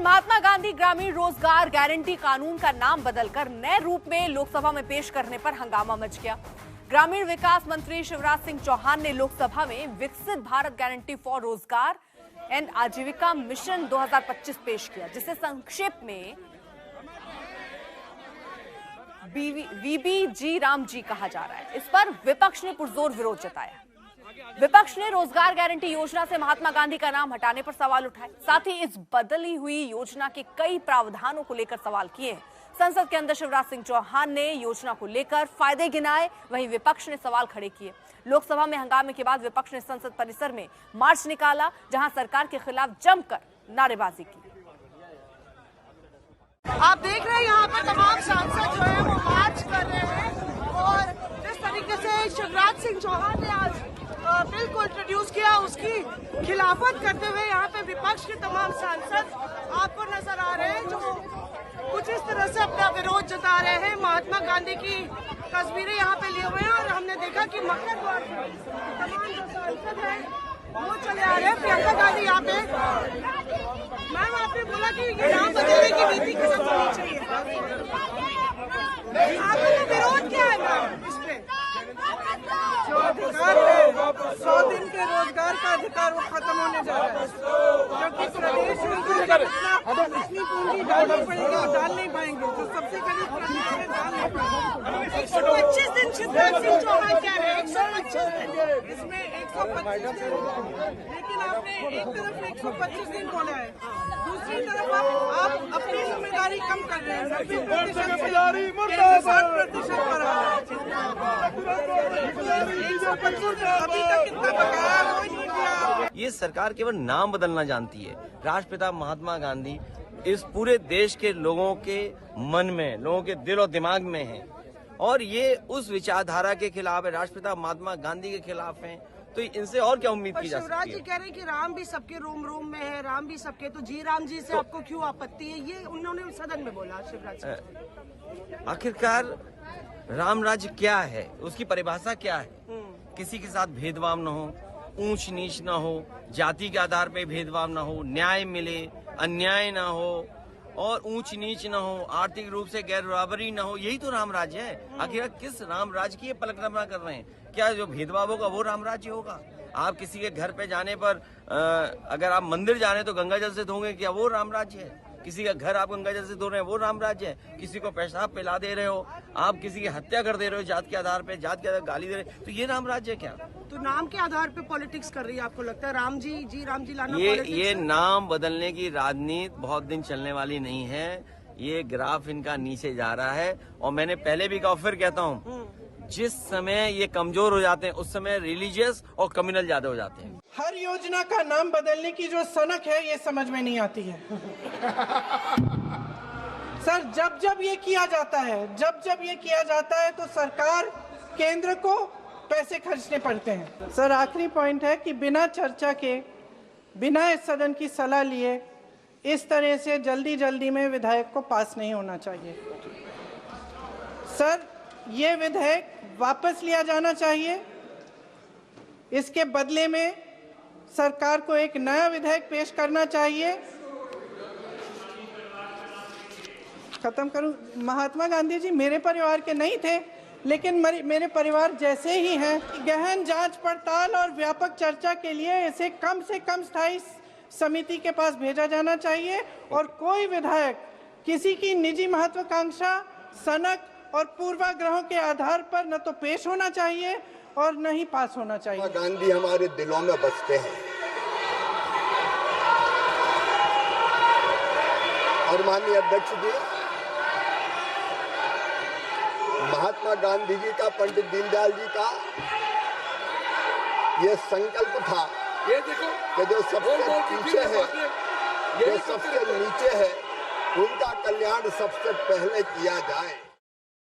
महात्मा गांधी ग्रामीण रोजगार गारंटी कानून का नाम बदलकर नए रूप में लोकसभा में पेश करने पर हंगामा मच गया। ग्रामीण विकास मंत्री शिवराज सिंह चौहान ने लोकसभा में विकसित भारत गारंटी फॉर रोजगार एंड आजीविका मिशन 2025 पेश किया, जिसे संक्षेप में VBG राम जी कहा जा रहा है। इस पर विपक्ष ने पुरजोर विरोध जताया। विपक्ष ने रोजगार गारंटी योजना से महात्मा गांधी का नाम हटाने पर सवाल उठाए। साथ ही इस बदली हुई योजना के कई प्रावधानों को लेकर सवाल किए हैं। संसद के अंदर शिवराज सिंह चौहान ने योजना को लेकर फायदे गिनाए, वहीं विपक्ष ने सवाल खड़े किए। लोकसभा में हंगामे के बाद विपक्ष ने संसद परिसर में मार्च निकाला, जहां सरकार के खिलाफ जमकर नारेबाजी की। आप देख रहे हैं यहाँ पर तमाम सांसद जो है वो मार्च कर रहे हैं और जिस तरीके से शिवराज सिंह चौहान ने आज बिल को इंट्रोड्यूस किया, उसकी खिलाफत करते हुए यहाँ पे विपक्ष के तमाम सांसद आपको नजर आ रहे हैं, जो कुछ इस तरह से अपना विरोध जता रहे हैं। महात्मा गांधी की तस्वीरें यहाँ पे लिए हुए हैं और हमने देखा कि मकर द्वार तमाम जो सांसद हैं वो चले आ रहे हैं। प्रियंका गांधी यहाँ पे, मैम आपने बोला कि ये नाम बदलने की नीति खत्म होनी चाहिए, आपका तो विरोध क्या है मैम इस पे? जो अधिकार है 100 दिन के रोजगार का अधिकार वो खत्म होने जा रहा है, क्योंकि प्रदेश में इतनी पूंजी डालनी पड़ेगी, डाल नहीं पाएंगे। जो सबसे गरीब प्रदेश है डाल नहीं पाएंगे। 125 दिन शिवराज सिंह चौहान कह रहे हैं, 125 दिन, इसमें 125 दिन, लेकिन आपने एक तरफ 125 दिन बोला है, दूसरी तरफ आप अपनी जिम्मेदारी कम कर रहे हैं। 90% से 7% पर आ रहा है। अभी तक कितना बकाया वो नहीं दिया। ये सरकार केवल नाम बदलना जानती है। राष्ट्रपिता महात्मा गांधी इस पूरे देश के लोगों के मन में, लोगों के दिल और दिमाग में है और ये उस विचारधारा के खिलाफ है, राष्ट्रपिता महात्मा गांधी के खिलाफ है। तो इनसे और क्या उम्मीद की जा सकती है? शिवराज जी कह रहे हैं कि राम भी सबके रोम रोम में है, राम भी सबके, तो जी राम जी से आपको क्यों आपत्ति है? ये उन्होंने सदन में बोला शिवराज सिंह। आखिरकार राम राज्य क्या है, उसकी परिभाषा क्या है? किसी के साथ भेदभाव न हो, ऊंच नीच न हो, जाति के आधार पे भेदभाव न हो, न्याय मिले, अन्याय न हो और ऊंच नीच न हो, आर्थिक रूप से गैर बराबरी न हो। यही तो राम राज्य है। आखिर किस राम राज्य की पलकना कर रहे हैं? क्या जो भेदभाव होगा वो राम राज्य होगा? आप किसी के घर पे जाने पर अगर आप मंदिर जा रहे हैं तो गंगा जल से धोंगे, क्या वो राम राज्य है? किसी का घर आप गंगा जल से धो रहे हैं, वो राम राज्य है? किसी को पेशाब पिला दे रहे हो, आप किसी की हत्या कर दे रहे हो जात के आधार पे, जात के आधार गाली दे रहे हो, तो ये राम राज्य है क्या? तो नाम के आधार पे पॉलिटिक्स कर रही है, आपको लगता है राम जी लाना ये नाम बदलने की राजनीति बहुत दिन चलने वाली नहीं है। ये ग्राफ इनका नीचे जा रहा है और मैंने पहले भी कहा, फिर कहता हूँ, जिस समय ये कमजोर हो जाते हैं उस समय रिलीजियस और कम्युनल ज्यादा हो जाते हैं। हर योजना का नाम बदलने की जो सनक है ये समझ में नहीं आती है। सर, जब ये किया जाता है, जब ये किया जाता है तो सरकार, केंद्र को पैसे खर्चने पड़ते हैं। सर, आखिरी पॉइंट है कि बिना चर्चा के, बिना इस सदन की सलाह लिए इस तरह से जल्दी में विधेयक को पास नहीं होना चाहिए। सर, ये विधेयक वापस लिया जाना चाहिए। इसके बदले में सरकार को एक नया विधेयक पेश करना चाहिए। खत्म करूं। महात्मा गांधी जी मेरे परिवार के नहीं थे, लेकिन मेरे परिवार जैसे ही हैं। गहन जांच पड़ताल और व्यापक चर्चा के लिए इसे कम से कम स्थायी समिति के पास भेजा जाना चाहिए और कोई विधायक किसी की निजी महत्वाकांक्षा, सनक और पूर्वाग्रहों के आधार पर न तो पेश होना चाहिए और न ही पास होना चाहिए। गांधी हमारे दिलों में बसते हैं और माननीय अध्यक्ष जी, महात्मा गांधी जी का, पंडित दीनदयाल जी का ये संकल्प था कि जो सबसे पीछे है, जो सबसे नीचे है, उनका कल्याण सबसे पहले किया जाए।